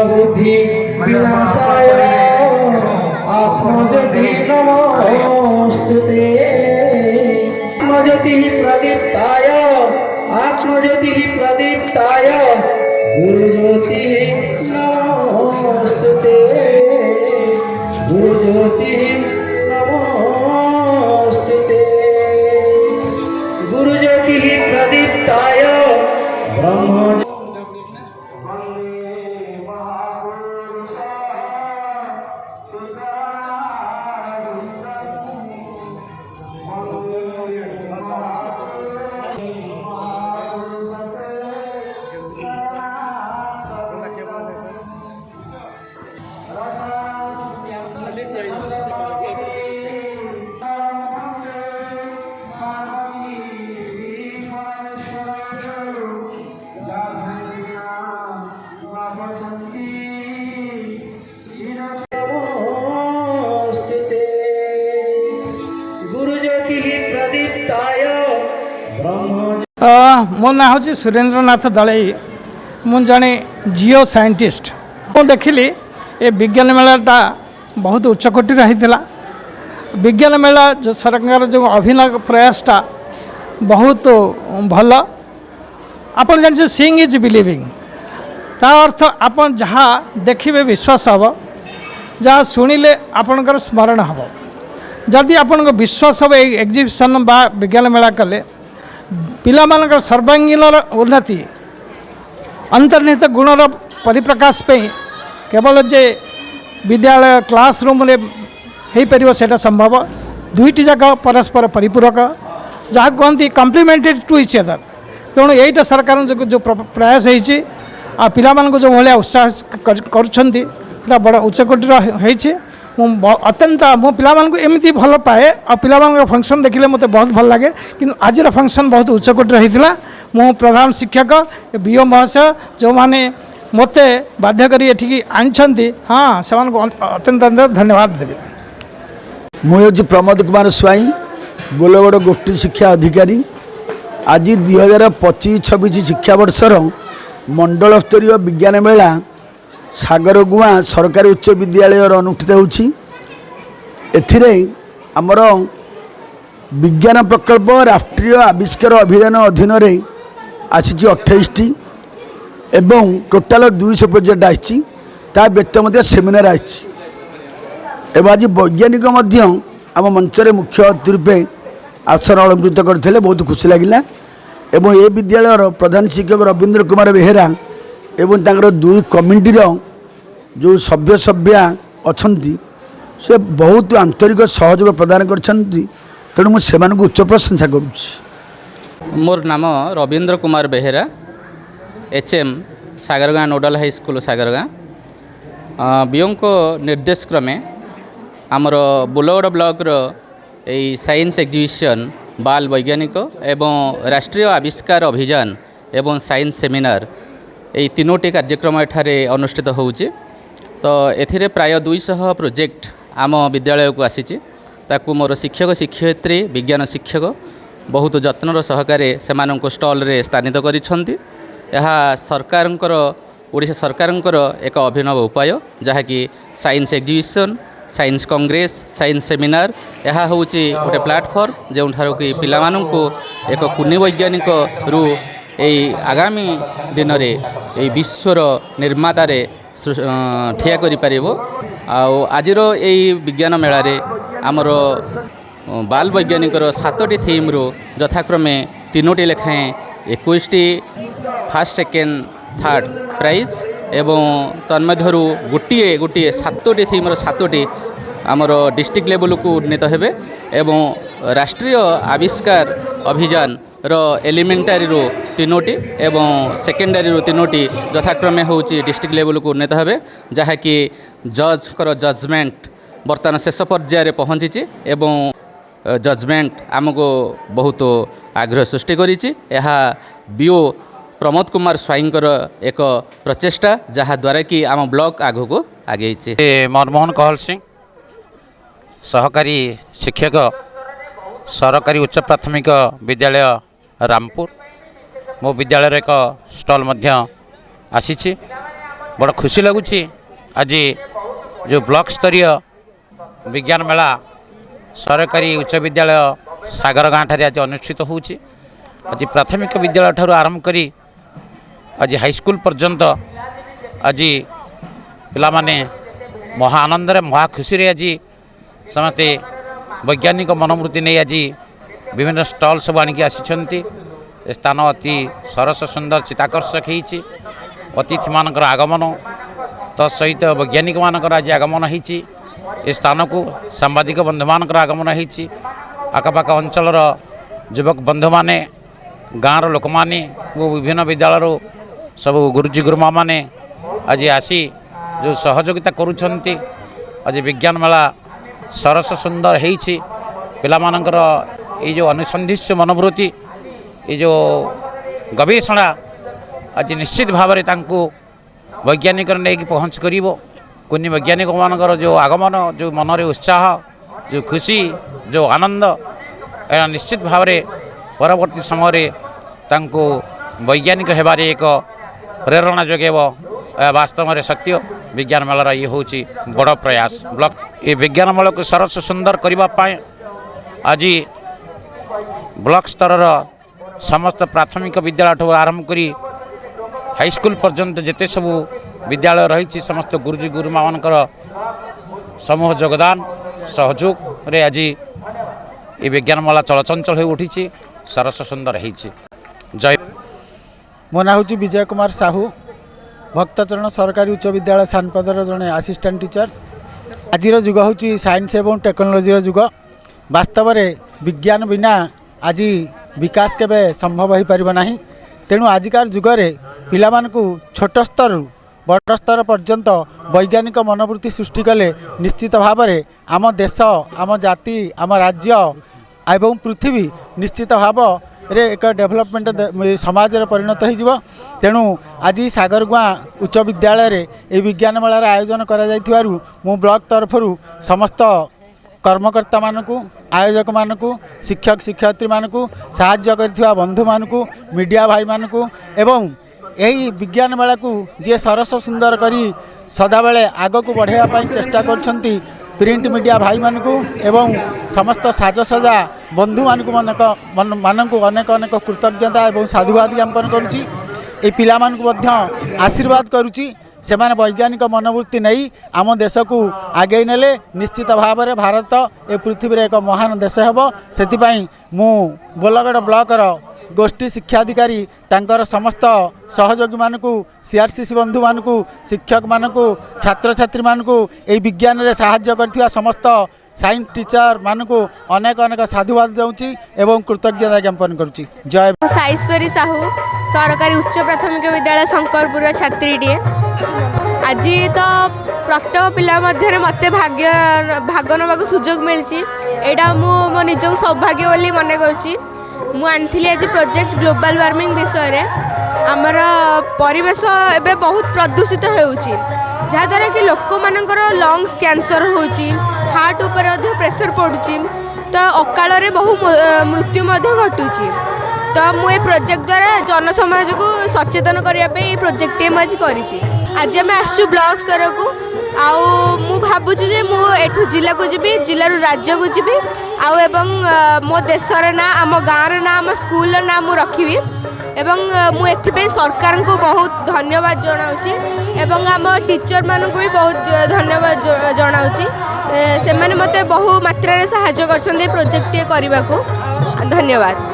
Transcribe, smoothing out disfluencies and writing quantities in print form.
बुद्धि विनाशाय आत्मज्योति नमोस्तुते आत्मज्योति प्रदीप्ताय आत्मज्योति प्रदीप्ताय गुरुज्योति नमोस्तुते गुरुज्योति नमोस्तुते गुरुज्योति प्रदीप्ताय ब्रह्म मो ना हूँ सुरेंद्रनाथ दलई मु जड़े जिओ साइंटिस्ट मुझे देखिली ये विज्ञान मेलाटा बहुत उच्चकोटी होता विज्ञान मेला जो सरकार जो अभिनव प्रयासटा बहुत भल आपन जान सीइंग इज बिलीविंग ता अर्थ आपन जहाँ देखिए विश्वास हम जहाँ शुणिले आपणकर स्मरण हम जदि आपन विश्वास हम एग्जिबिशन बा विज्ञान मेला कले पिला मानकर सर्वांगीण उन्नति अंतर्निहित गुणर परिप्रकाश पे केवल जे विद्यालय क्लासरूम रे हो पार से संभव दुईटी जाक परस्पर परिपूरक जहाँ कहती कम्प्लीमेंटेड टू इच अदर तेणु यहीटा सरकार जो प्रयास होती पिला जो भाया उत्साह कर बड़ उच्चकोटी अत्यंत मो पिला एमती भल पाए आ पिला फंक्शन देखिले मत बहुत भल लगे कि आज फंक्शन बहुत उच्चकोटी होता मो प्रधान शिक्षक बीओ महाशय जो मैंने मत बाध्य कर आनी हाँ से अत्यंत धन्यवाद देवी। मुझे प्रमोद कुमार स्वाई बोलगड़ गोष्ठी शिक्षा अधिकारी आज 2025-26 शिक्षावर्षर मंडल स्तरीय विज्ञान मेला सागरगुआ सरकारी उच्च विद्यालय अनुष्ठित होछि। आमर विज्ञान प्रकल्प राष्ट्रीय आविष्कार अभियान अधीन आसी 28टी एवं टोटाल 200 प्रोजेक्ट आसी व्यक्त सेमिनार आसी आज वैज्ञानिक आम मंचर मुख्य अतिथि रूपे आसन अलंकृत करते बहुत खुशी लगिला एवं ए विद्यालय प्रधान शिक्षक रवींद्र कुमार बेहेरा एवं तांकर दुई कमिटीर जो सभ्य सभ्या अच्छा से बहुत आंतरिक सहयोग प्रदान कर तेणु मुझे उच्च प्रशंसा करुच्ची। मोर नाम Rabindra Kumar Behera HM Sagargaon nodal high school Sagargaon बीओं निर्देश क्रमे आमर बोलगड़ ब्लॉक साइंस एग्जिबिशन बाल वैज्ञानिक एवं राष्ट्रीय आविष्कार अभियान एवं साइंस सेमिनार यही तीनोटी कार्यक्रम एठारे अनुष्ठित होउछि। तो एथिरे प्राय 200 प्रोजेक्ट आम विद्यालय को आसीछि ताकू मोर शिक्षक शिक्षयित्री विज्ञान शिक्षक बहुत जत्नर सहकारे सेमानंको स्टॉल रे स्थानित करिसंती। यहा सरकारंकर ओडिशा सरकारंकर एक अभिनव उपाय जहाँकि science exhibition science Congress science seminar यह हूँ गोटे प्लाटफर्म जो कि पिलामानंको एक कुनी वैज्ञानिक रु आगामी दिन में विश्वर निर्मातारे ठिया करि परिबो। आजिर यही विज्ञान मेलारे आमर बाल वैज्ञानिक 7टी थीम रु यथाक्रमे 3टी लेखाएं 21टी फर्स्ट सेकेंड थर्ड प्राइज एवं तन्मध्यरु गोटे गोटे 7टी थीम 7टी आमर डिस्ट्रिक्ट लेवल को उन्नीत हेबे एवं राष्ट्रीय आविष्कार अभियान रो एलिमेंटारी रो 3टी एवं सेकेंडरी रो 3टी यथाक्रमे होची डिस्ट्रिक्ट लेवल को उन्नीत हेबे जहाँकि जज कर जजमेंट बर्तमान शेष पर्यायर पहुँची एवं जजमेंट आमको बहुत आग्रह सृष्टि करिछि। यह बीओ प्रमोद कुमार स्वाईंकर एक प्रचेष्टा जहाँ द्वारा कि आम ब्लॉक आगो को आगे मनमोहन कहल सिंह सहकारी शिक्षक सरकारी उच्च प्राथमिक विद्यालय रामपुर मो विद्यालय एक स्टल आसी बड़ खुशी लगुच आज जो ब्लॉक स्तरीय विज्ञान मेला सरकारी उच्च विद्यालय सागर गाँव ठारे आज अनुष्ठित होउछि। आज प्राथमिक विद्यालय ठारू आरंभ करी आज हाईस्कूल पर्यंत आज पिलामाने महा आनंद महा खुशी रे आज समस्ते वैज्ञानिक मनोवृत्ति नहीं आज विभिन्न स्टल सब आणिक आसी स्थान अति सरस सुंदर चित्ताकर्षक होती अतिथि मानकर आगमन तसहित वैज्ञानिक मानकर आज आगमन होती स्थान को सांबादिक बंधु मानकर आगमन होती आखपाख अंचलर युवक बंधु माने गाँवर लोक माने विभिन्न विद्यालय सब गुरुजी गुरुमा माने आज आसी जो सहयोगिता करुछंती आज विज्ञान मेला सरस सुंदर होती पिलामानकर ये जो अनुसंधित्य मनोवृत्ति ये जो गवेषणा आज निश्चित भाव में तांको वैज्ञानिक नहीं पहुँच कर कुनी वैज्ञानिक मानकर जो आगमन जो मन रे उत्साह जो खुशी जो आनंद यह निश्चित भाव में परवर्ती समय तांको वैज्ञानिक हेबारे एक प्रेरणा जोगेब वास्तव में सत्य विज्ञान मेलार ये हूँ बड़ प्रयास ब्लॉक ये विज्ञान मेला को सरस सुंदर करने आज ब्लॉक स्तर समस्त प्राथमिक विद्यालय ठू आरंभ करी हाईस्कूल पर्यंत जिते सब विद्यालय रही समस्त गुरुजी गुरुमा मानकर समूह योगदान सहयोग रे आज ये विज्ञान मेला चलचंचल हो उठी सरस सुंदर होती। जय मो ना हूँ विजय कुमार साहू भक्तचरण सरकारी उच्च विद्यालय सानपदर जड़े आसिस्टांट टीचर। आज जुग हूँ साइंस एवं टेक्नोलोजी जुग वास्तव में विज्ञान बिना आज विकास केबे संभव हो पार ना तेणु आजिकार जुगरे पिलामानकु छोट स्तर बड़ स्तर पर्यंत वैज्ञानिक मनोवृत्ति सृष्टि कले निश्चित भाव में आम देश आम जाति आम राज्य एवं पृथ्वी निश्चित भाव रे एक डेभलपमेंट समाज परिणत हो तेणु आज सागरगुआ उच्च विद्यालय रे ए विज्ञान मेलार आयोजन करा जाइथिबारु मु ब्लॉक तरफ समस्त कर्मकर्ता मानकु आयोजक मानकु शिक्षक शिक्षयित्री मानकु साहाय्य करथिबा बंधु मानकु मीडिया भाई मानकु एवं यही विज्ञान मेला को जी सरस सुंदर करी सदाबले आग को बढ़ावा चेष्टा करछंती प्रिंट मीडिया भाई मानकु एवं समस्त साजसजा बंधु मानकु मानकु अनेक अनेक कृतज्ञता एवं साधुवाद ज्ञापन करुच्ची ए पिला मानकु मध्य आशीर्वाद करुच्ची से माने वैज्ञानिक मनोवृत्ति नहीं आम देश को आगे नेले निश्चित भाव में भारत ए पृथ्वी एक महान देश हेब से मु बोलगड़ ब्लॉकर गोष्ठी शिक्षाधिकारी तांकर समस्त सहयोगी मानकु सीआरसीसी बंधु मानकु शिक्षक मानकु छात्र छात्री मानकु ए विज्ञान रे सहाय्य करथिबा समस्त साइंस टीचर मानकु अनेक अनेक साधुवाद जाउची एवं कृतज्ञता ज्ञापन करुची। जय साईश्वरी साहू सरकारी उच्च प्राथमिक विद्यालय शंकरपुर छात्रीटीए आज तो प्रत्येक पिला मध्य मत भाग नवा सुजोग मिली एटा मो निजक सौभाग्य बोली मन करुँची मु आनी आज प्रोजेक्ट ग्लोबल वार्मिंग विषय आमर परिवेश एवं बहुत प्रदूषित होउची जहाँद्वारा कि लोक मानकर लंग्स कैंसर होउची हार्ट उपर प्रेशर पड़ुची तो अकाल बहु मृत्यु घटुची तो मुझे प्रोजेक्ट द्वारा जनसमाज को सचेतन करने प्रोजेक्ट आज करी आज आम आसु ब्लॉक स्तर को आउ मु भावुची जे मु एठू जिला को जीवी जिलू राज्य को जीवी आउ एवं मो देशर ना आम गाँव ना आम स्कूल ना मु रखी एवं मु एथिपे सरकार को बहुत धन्यवाद जनाऊँगी एवं आम टीचर मान को भी बहुत धन्यवाद जनाऊँगी से माने मते बहु मात्रा रे सहायता करछन्ते प्रोजेक्ट करने को धन्यवाद।